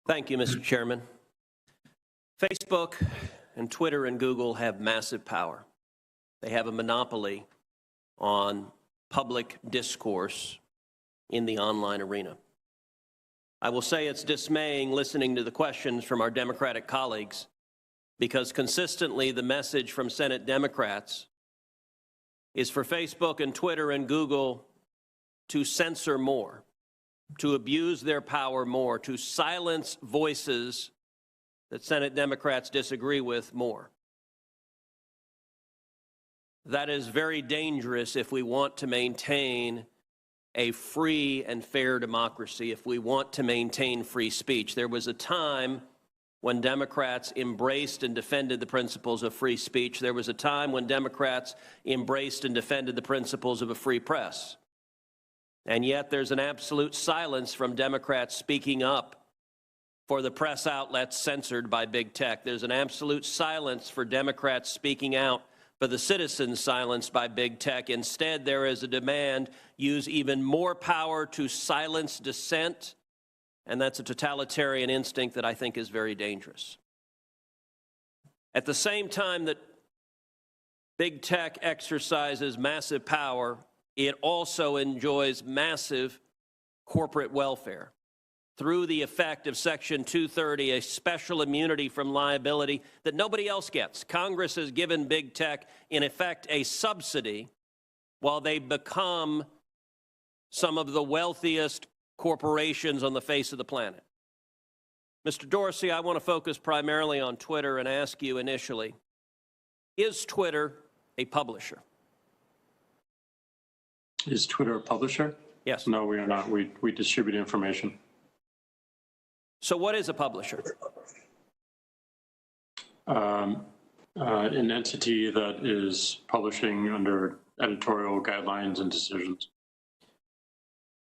Thank you, Mr. Chairman. Facebook and Twitter and Google have massive power. They have a monopoly on public discourse in the online arena. I will say it's dismaying listening to the questions from our Democratic colleagues, because consistently the message from Senate Democrats is for Facebook and Twitter and Google to censor more, to abuse their power more, to silence voices that Senate Democrats disagree with more. That is very dangerous if we want to maintain a free and fair democracy, if we want to maintain free speech. There was a time when Democrats embraced and defended the principles of free speech. There was a time when Democrats embraced and defended the principles of a free press. And yet there's an absolute silence from Democrats speaking up for the press outlets censored by big tech. There's an absolute silence for Democrats speaking out for the citizens silenced by big tech. Instead, there is a demand, use even more power to silence dissent, and that's a totalitarian instinct that I think is very dangerous. At the same time that big tech exercises massive power, it also enjoys massive corporate welfare through the effect of Section 230, a special immunity from liability that nobody else gets. Congress has given big tech, in effect, a subsidy while they become some of the wealthiest corporations on the face of the planet. Mr. Dorsey, I want to focus primarily on Twitter and ask you initially, is Twitter a publisher? Is Twitter a publisher? Yes. No, we are not. We distribute information. So what is a publisher? An entity that is publishing under editorial guidelines and decisions.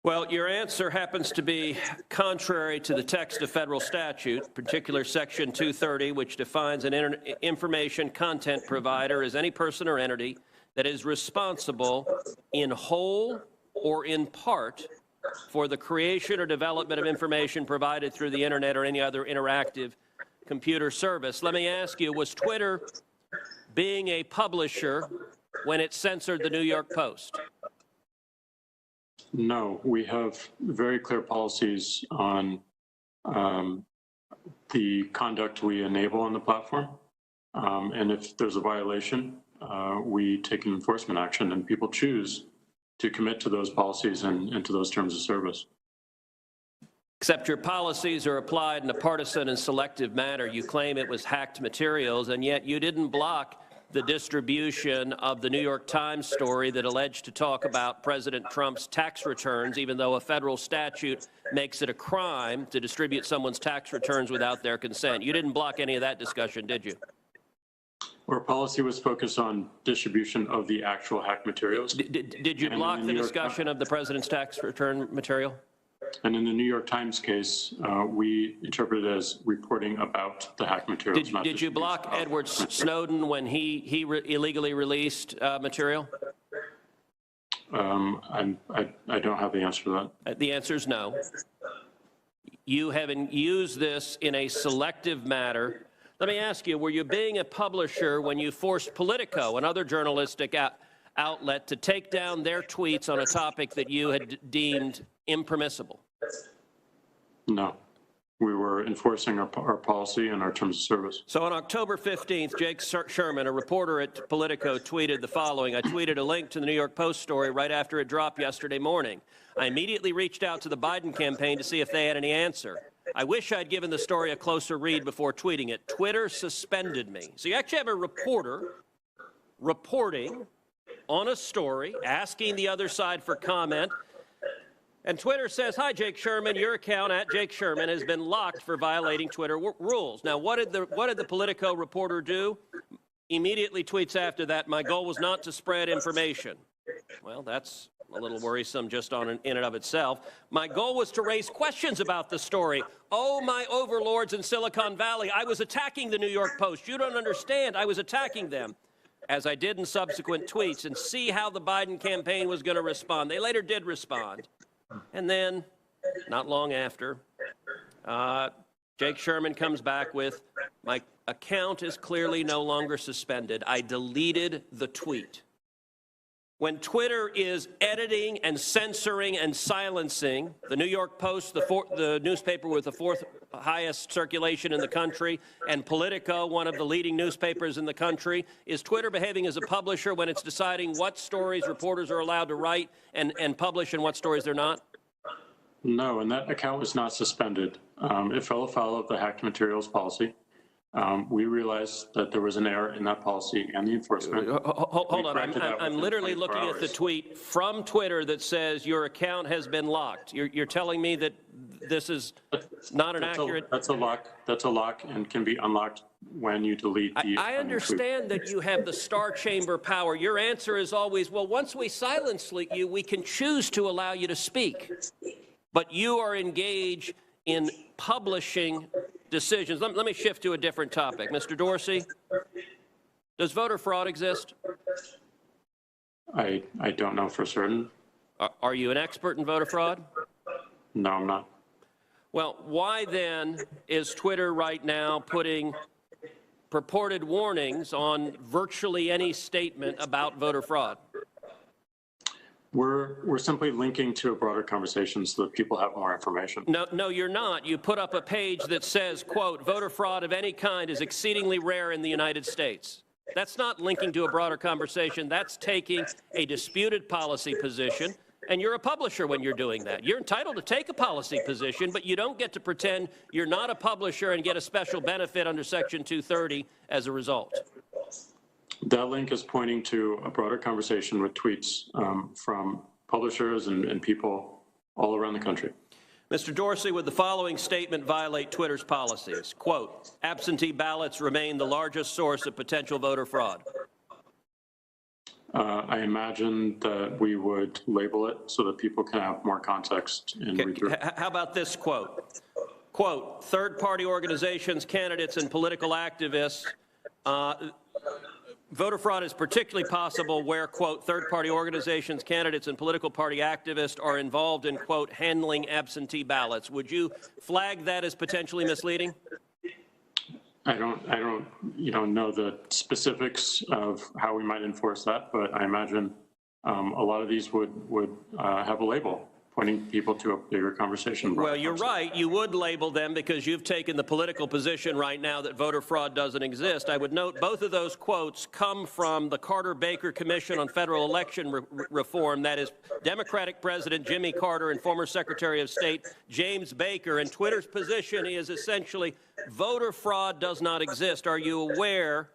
Well, your answer happens to be contrary to the text of federal statute, particular Section 230, which defines an information content provider as any person or entity that is responsible in whole or in part for the creation or development of information provided through the internet or any other interactive computer service. Let me ask you, was Twitter being a publisher when it censored the New York Post? No, we have very clear policies on the conduct we enable on the platform. And if there's a violation, we take an enforcement action, and people choose to commit to those policies and to those terms of service. Except your policies are applied in a partisan and selective manner. You claim it was hacked materials, and yet you didn't block the distribution of the New York Times story that alleged to talk about President Trump's tax returns, even though a federal statute makes it a crime to distribute someone's tax returns without their consent. You didn't block any of that discussion, did you? Our policy was focused on distribution of the actual hacked materials. Did you block the discussion of the president's tax return material? And in the New York Times case, we interpret it as reporting about the hacked materials. Did you block Edward Snowden when he illegally released material? I don't have the answer to that. The answer is no. You haven't used this in a selective manner. Let me ask you, were you being a publisher when you forced Politico, another journalistic outlet, to take down their tweets on a topic that you had deemed impermissible? No. We were enforcing our policy and our terms of service. So on October 15th, Jake Sherman, a reporter at Politico, tweeted the following. I tweeted a link to the New York Post story right after it dropped yesterday morning. I immediately reached out to the Biden campaign to see if they had any answer. I wish I'd given the story a closer read before tweeting it. Twitter suspended me. So you actually have a reporter reporting on a story, asking the other side for comment, and Twitter says, hi, Jake Sherman, your account at Jake Sherman has been locked for violating Twitter rules. Now, what did the Politico reporter do? Immediately tweets after that, my goal was not to spread information. Well, that's a little worrisome just in and of itself. My goal was to raise questions about the story. Oh, my overlords in Silicon Valley, I was attacking the New York Post. You don't understand, I was attacking them, as I did in subsequent tweets, and see how the Biden campaign was going to respond. They later did respond. And then, not long after, Jake Sherman comes back with, my account is clearly no longer suspended. I deleted the tweet. When Twitter is editing and censoring and silencing, the New York Post, the newspaper with the fourth highest circulation in the country, and Politico, one of the leading newspapers in the country, is Twitter behaving as a publisher when it's deciding what stories reporters are allowed to write and publish and what stories they're not? No, and that account was not suspended. It fell afoul of the hacked materials policy. We realized that there was an error in that policy and the enforcement. Hold on, I'm literally looking at the tweet from Twitter that says your account has been locked. You're telling me that this is not an accurate... That's a lock and can be unlocked when you delete the... I understand that you have the star chamber power. Your answer is always, well, once we silence you, we can choose to allow you to speak. But you are engaged in publishing decisions. Let me shift to a different topic. Mr. Dorsey, does voter fraud exist? I don't know for certain. Are you an expert in voter fraud? No, I'm not. Well, why then is Twitter right now putting purported warnings on virtually any statement about voter fraud? We're simply linking to a broader conversation so that people have more information. No, you're not. You put up a page that says, quote, voter fraud of any kind is exceedingly rare in the United States. That's not linking to a broader conversation. That's taking a disputed policy position, and you're a publisher when you're doing that. You're entitled to take a policy position, but you don't get to pretend you're not a publisher and get a special benefit under Section 230 as a result. That link is pointing to a broader conversation with tweets from publishers and people all around the country. Mr. Dorsey, would the following statement violate Twitter's policies? Quote, absentee ballots remain the largest source of potential voter fraud. I imagine that we would label it so that people can have more context and read through. How about this quote? Quote, third-party organizations, candidates, and political activists voter fraud is particularly possible where, quote, third-party organizations, candidates, and political party activists are involved in, quote, handling absentee ballots. Would you flag that as potentially misleading? I don't know the specifics of how we might enforce that, but I imagine a lot of these would have a label pointing people to a bigger conversation. Well, you're right. You would label them because you've taken the political position right now that voter fraud doesn't exist. I would note both of those quotes come from the Carter-Baker Commission on Federal Election Reform. That is Democratic President Jimmy Carter and former Secretary of State James Baker. And Twitter's position is essentially voter fraud does not exist. Are you aware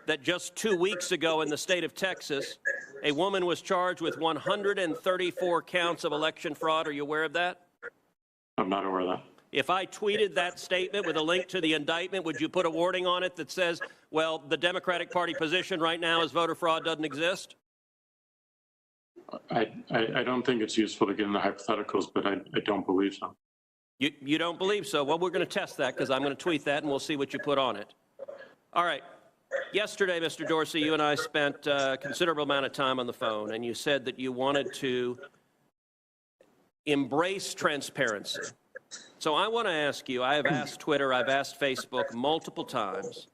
that just 2 weeks ago in the state of Texas, a woman was charged with 134 counts of election fraud? Are you aware of that? I'm not aware of that. If I tweeted that statement with a link to the indictment, would you put a warning on it that says, well, the Democratic Party position right now is voter fraud doesn't exist? I don't think it's useful to get into hypotheticals, but I don't believe so. You don't believe so? Well, we're going to test that because I'm going to tweet that and we'll see what you put on it. All right. Yesterday, Mr. Dorsey, you and I spent a considerable amount of time on the phone, and you said that you wanted to embrace transparency. So I want to ask you, I have asked Twitter, I've asked Facebook multiple times,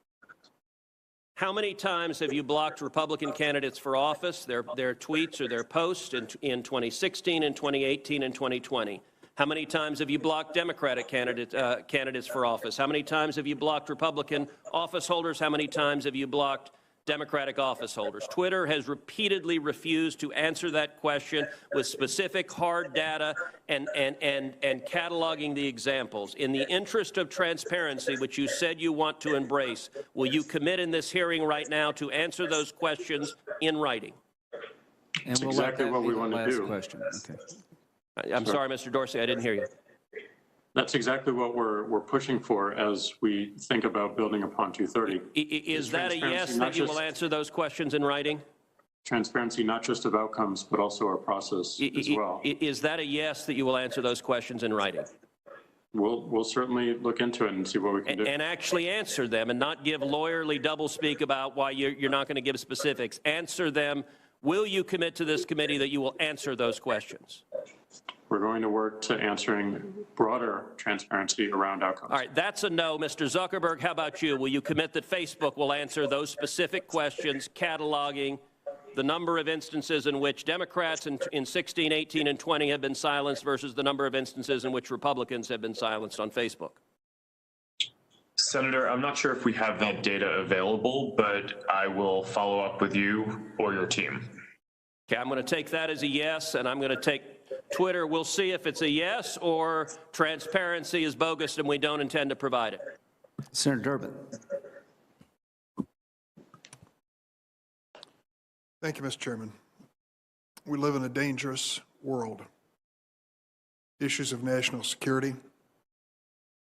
how many times have you blocked Republican candidates for office, their tweets or their posts in 2016, in 2018, and 2020? How many times have you blocked Democratic candidates for office? How many times have you blocked Republican office holders? How many times have you blocked Democratic office holders? Twitter has repeatedly refused to answer that question with specific hard data and cataloging the examples. In the interest of transparency, which you said you want to embrace, will you commit in this hearing right now to answer those questions in writing? And we'll exactly what we want to do. Question. Okay. I'm sorry, Mr. Dorsey, I didn't hear you. That's exactly what we're pushing for as we think about building upon 230. Is that a yes that you will answer those questions in writing? Transparency, not just of outcomes, but also our process as well. Is that a yes that you will answer those questions in writing? We'll certainly look into it and see what we can do. And actually answer them and not give lawyerly doublespeak about why you're not going to give specifics. Answer them. Will you commit to this committee that you will answer those questions? We're going to work to answering broader transparency around outcomes. All right, that's a no. Mr. Zuckerberg, how about you? Will you commit that Facebook will answer those specific questions, cataloging the number of instances in which Democrats in 16, 18, and 20 have been silenced versus the number of instances in which Republicans have been silenced on Facebook? Senator, I'm not sure if we have that data available, but I will follow up with you or your team. Okay, I'm going to take that as a yes, and I'm going to take Twitter. We'll see if it's a yes or transparency is bogus and we don't intend to provide it. Senator Durbin. Thank you, Mr. Chairman. We live in a dangerous world. Issues of national security,